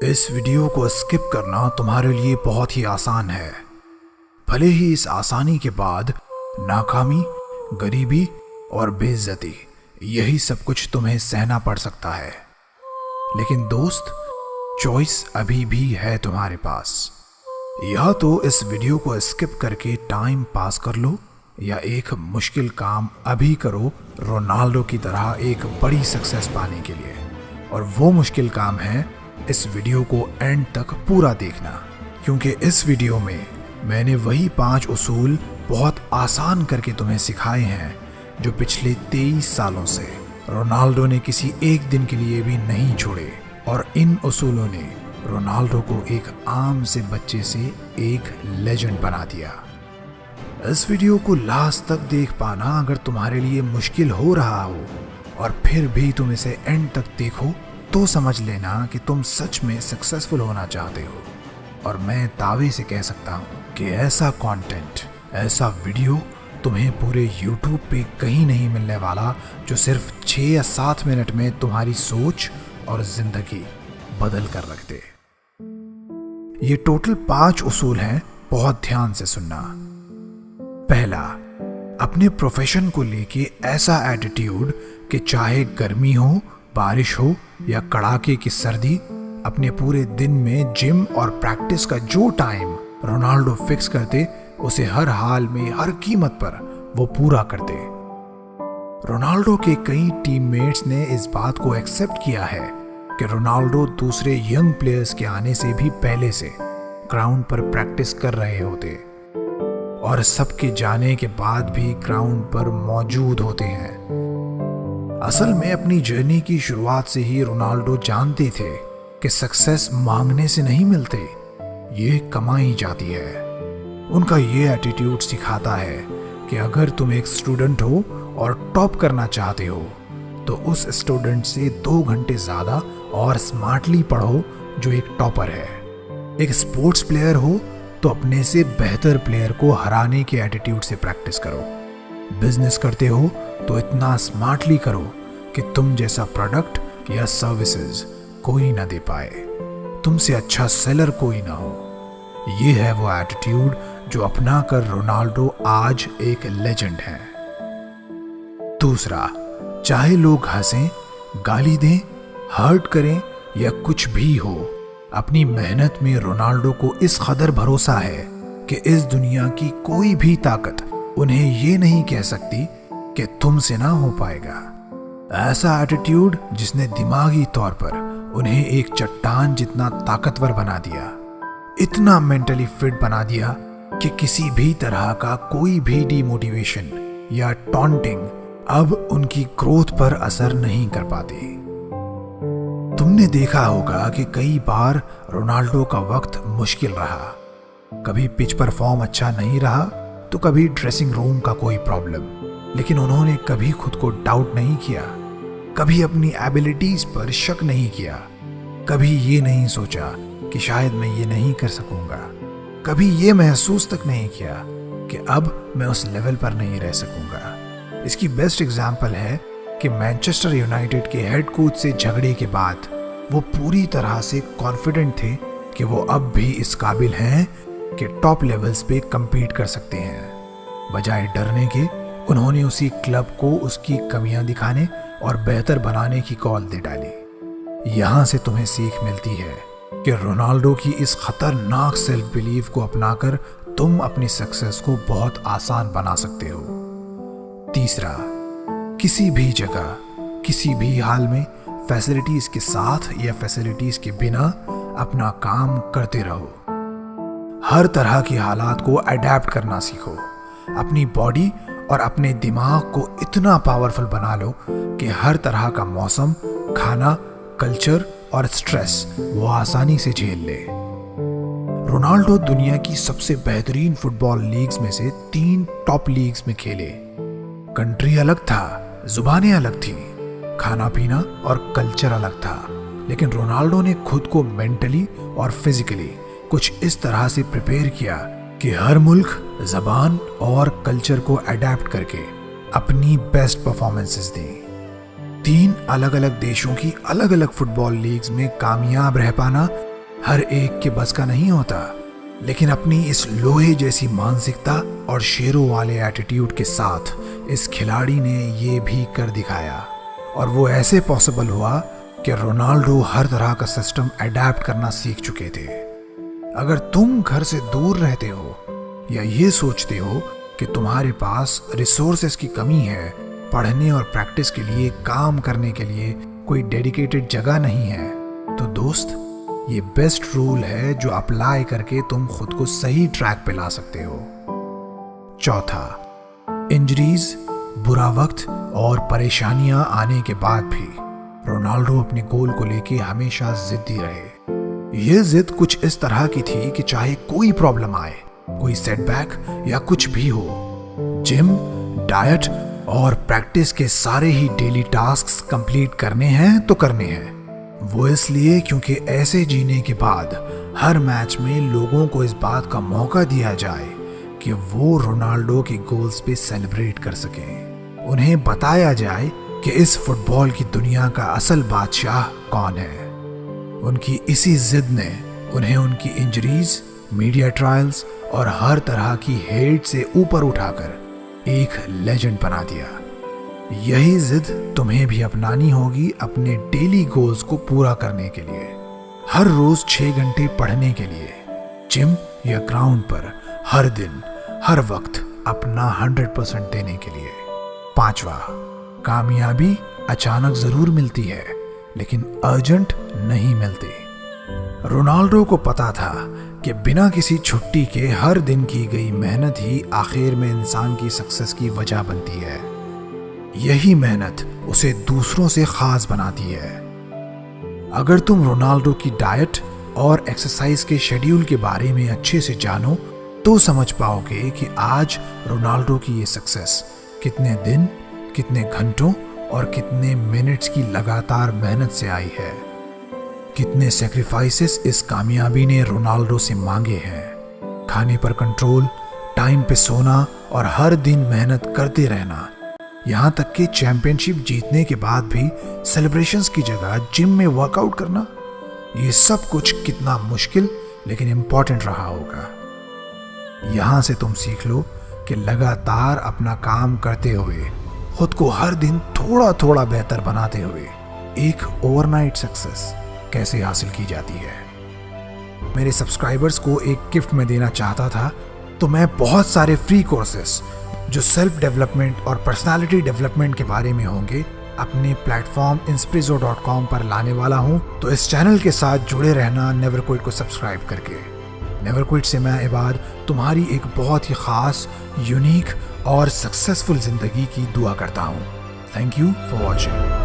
इस वीडियो को स्किप करना तुम्हारे लिए बहुत ही आसान है। भले ही इस आसानी के बाद नाकामी, गरीबी और बेइज्जती, यही सब कुछ तुम्हें सहना पड़ सकता है, लेकिन दोस्त, चॉइस अभी भी है तुम्हारे पास। या तो इस वीडियो को स्किप करके टाइम पास कर लो, या एक मुश्किल काम अभी करो रोनाल्डो की तरह एक बड़ी सक्सेस पाने के लिए। और वो मुश्किल काम है इस वीडियो को एंड तक पूरा देखना, क्योंकि इस वीडियो में मैंने वही 5 उसूल बहुत आसान करके तुम्हें सिखाए हैं जो पिछले 23 सालों से रोनाल्डो ने किसी एक दिन के लिए भी नहीं छोड़े। और इन उसूलों ने रोनाल्डो को एक आम से बच्चे से एक लेजेंड बना दिया। इस वीडियो को लास्ट तक देख पाना अगर तुम्हारे लिए मुश्किल हो रहा हो और फिर भी तुम इसे एंड तक देखो तो समझ लेना कि तुम सच में सक्सेसफुल होना चाहते हो। और मैं दावे से कह सकता हूँ कि ऐसा कंटेंट, ऐसा वीडियो तुम्हें पूरे YouTube पे कहीं नहीं मिलने वाला जो सिर्फ 6 या 7 मिनट में तुम्हारी सोच और जिंदगी बदल कर रख दे। ये टोटल 5 उसूल हैं, बहुत ध्यान से सुनना। पहला, अपने प्रोफेशन को लेके ऐसा एटीट्यूड कि चाहे गर्मी हो, बारिश हो या कड़ाके की सर्दी, अपने पूरे दिन में जिम और प्रैक्टिस का जो टाइम रोनाल्डो फिक्स करते उसे हर हाल में, हर कीमत पर वो पूरा करते। रोनाल्डो के कई टीममेट्स ने इस बात को एक्सेप्ट किया है कि रोनाल्डो दूसरे यंग प्लेयर्स के आने से भी पहले से ग्राउंड पर प्रैक्टिस कर रहे होते और सबके जाने के बाद भी ग्राउंड पर मौजूद होते हैं। असल में अपनी जर्नी की शुरुआत से ही रोनाल्डो जानते थे कि सक्सेस मांगने से नहीं मिलते, ये कमाई जाती है। उनका ये एटीट्यूड सिखाता है कि अगर तुम एक स्टूडेंट हो और टॉप करना चाहते हो तो उस स्टूडेंट से 2 घंटे ज्यादा और स्मार्टली पढ़ो जो एक टॉपर है। एक स्पोर्ट्स प्लेयर हो तो अपने से बेहतर प्लेयर को हराने के एटीट्यूड से प्रैक्टिस करो। बिजनेस करते हो तो इतना स्मार्टली करो कि तुम जैसा प्रोडक्ट या सर्विसेज कोई ना दे पाए, तुमसे अच्छा सेलर कोई ना हो। ये है वो एटीट्यूड जो अपना कर रोनाल्डो आज एक लेजेंड है। दूसरा, चाहे लोग हंसें, गाली दें, हर्ट करें या कुछ भी हो, अपनी मेहनत में रोनाल्डो को इस कदर भरोसा है कि इस दुनिया की कोई भी ताकत उन्हें ये नहीं कह सकती कि तुमसे ना हो पाएगा। ऐसा एटीट्यूड जिसने दिमागी तौर पर उन्हें एक चट्टान जितना ताकतवर बना दिया, इतना मेंटली फिट बना दिया कि किसी भी तरह का कोई भी डिमोटिवेशन या टॉन्टिंग अब उनकी ग्रोथ पर असर नहीं कर पाते। तुमने देखा होगा कि कई बार रोनाल्डो का वक्त मुश्किल रहा। कभी पिच पर फॉर्म अच्छा नहीं रहा तो कभी ड्रेसिंग रूम का कोई प्रॉब्लम, लेकिन उन्होंने कभी खुद को डाउट नहीं किया, कभी अपनी एबिलिटीज पर शक नहीं किया, कभी ये नहीं सोचा कि शायद मैं ये नहीं कर सकूंगा, कभी ये महसूस तक नहीं किया कि अब मैं उस लेवल पर नहीं रह सकूंगा। इसकी बेस्ट एग्जाम्पल है कि मैनचेस्टर यूनाइटेड के हेड कोच से झगड़े के बाद वो पूरी तरह से कॉन्फिडेंट थे कि वो अब भी इस काबिल हैं कि टॉप लेवल्स पे compete कर सकते हैं। बजाय डरने के उन्होंने उसी क्लब को उसकी कमियां दिखाने और बेहतर बनाने की कॉल दे डाली। यहाँ से तुम्हें सीख मिलती है कि रोनाल्डो की इस खतरनाक सेल्फ बिलीव को अपनाकर तुम अपनी सक्सेस को बहुत आसान बना सकते हो। तीसरा, किसी भी जगह, किसी भी हाल में फैसिलिटीज के साथ या फैसिलिटीज के बिना अपना काम करते रहो। हर तरह की हालात को अडेप्ट करना सीखो। अपनी बॉडी और अपने दिमाग को इतना पावरफुल बना लो कि हर तरह का मौसम, खाना, कल्चर और स्ट्रेस वो आसानी से झेल ले। रोनाल्डो दुनिया की सबसे बेहतरीन फुटबॉल लीग्स में से 3 टॉप लीग्स में खेले। कंट्री अलग था, जुबानें अलग थी, खाना पीना और कल्चर अलग था, लेकिन रोनाल्डो ने खुद को मेंटली और फिजिकली कुछ इस तरह से प्रिपेयर किया कि हर मुल्क, जबान और कल्चर को अडेप्ट करके अपनी बेस्ट परफॉर्मेंसेस दी। 3 अलग अलग देशों की अलग अलग फुटबॉल लीग्स में कामयाब रह पाना हर एक के बस का नहीं होता, लेकिन अपनी इस लोहे जैसी मानसिकता और शेरों वाले एटीट्यूड के साथ इस खिलाड़ी ने ये भी कर दिखाया। और वो ऐसे पॉसिबल हुआ कि रोनाल्डो हर तरह का सिस्टम अडेप्ट करना सीख चुके थे। अगर तुम घर से दूर रहते हो या ये सोचते हो कि तुम्हारे पास रिसोर्सेस की कमी है, पढ़ने और प्रैक्टिस के लिए, काम करने के लिए कोई डेडिकेटेड जगह नहीं है, तो दोस्त ये बेस्ट रूल है जो अप्लाई करके तुम खुद को सही ट्रैक पे ला सकते हो। चौथा, इंजरीज, बुरा वक्त और परेशानियां आने के बाद भी रोनाल्डो अपने गोल को लेके हमेशा जिद्दी रहे। यह जिद कुछ इस तरह की थी कि चाहे कोई प्रॉब्लम आए, कोई सेटबैक या कुछ भी हो, जिम, डाइट और प्रैक्टिस के सारे ही डेली टास्क्स कंप्लीट करने हैं तो करने हैं। वो इसलिए क्योंकि ऐसे जीने के बाद हर मैच में लोगों को इस बात का मौका दिया जाए कि वो रोनाल्डो के गोल्स पे सेलिब्रेट कर सकें। उन्हें बताया जाए कि इस फुटबॉल की दुनिया का असल बादशाह कौन है। उनकी इसी जिद ने उन्हें उनकी इंजरीज, मीडिया ट्रायल्स और हर तरह की हेट से ऊपर उठाकर एक लेजेंड बना दिया। यही जिद तुम्हें भी अपनानी होगी अपने डेली गोल्स को पूरा करने के लिए। हर रोज 6 घंटे पढ़ने के लिए, जिम या ग्राउंड पर हर दिन हर वक्त अपना 100% देने के लिए। पांचवा, कामयाबी अचानक जरूर मिलती है, लेकिन अर्जेंट नहीं मिलती। रोनाल्डो को पता था कि बिना किसी छुट्टी के हर दिन की गई मेहनत ही आखिर में इंसान की सक्सेस की वजह बनती है। यही मेहनत उसे दूसरों से खास बनाती है। अगर तुम रोनाल्डो की डाइट और एक्सरसाइज के शेड्यूल के बारे में अच्छे से जानो तो समझ पाओगे कि आज रोनाल्डो की ये सक्सेस कितने दिन, कितने घंटों और कितने मिनट्स की लगातार मेहनत से आई है। कितने सैक्रिफाइसेस इस कामयाबी ने रोनाल्डो से मांगे हैं। खाने पर कंट्रोल, टाइम पे सोना और हर दिन मेहनत करते रहना, यहाँ तक कि चैंपियनशिप जीतने के बाद भी सेलिब्रेशंस की जगह जिम में वर्कआउट करना। ये सब कुछ कितना मुश्किल लेकिन इंपॉर्टेंट रहा होगा। यहाँ से तुम सीख लो कि लगातार अपना काम करते हुए, खुद को हर दिन थोड़ा थोड़ा बेहतर बनाते हुए एक ओवरनाइट सक्सेस कैसे हासिल की जाती है। मेरे सब्सक्राइबर्स को एक गिफ्ट में देना चाहता था, तो मैं बहुत सारे फ्री कोर्सेस जो सेल्फ डेवलपमेंट और पर्सनालिटी डेवलपमेंट के बारे में होंगे अपने प्लेटफॉर्म inspirizo.com पर लाने वाला हूं। तो इस चैनल के साथ जुड़े रहना नेवर क्विट को सब्सक्राइब करके। नेवर क्विट से मैं इबाद तुम्हारी एक बहुत ही खास, यूनिक और सक्सेसफुल जिंदगी की दुआ करता हूं। Thank you for watching.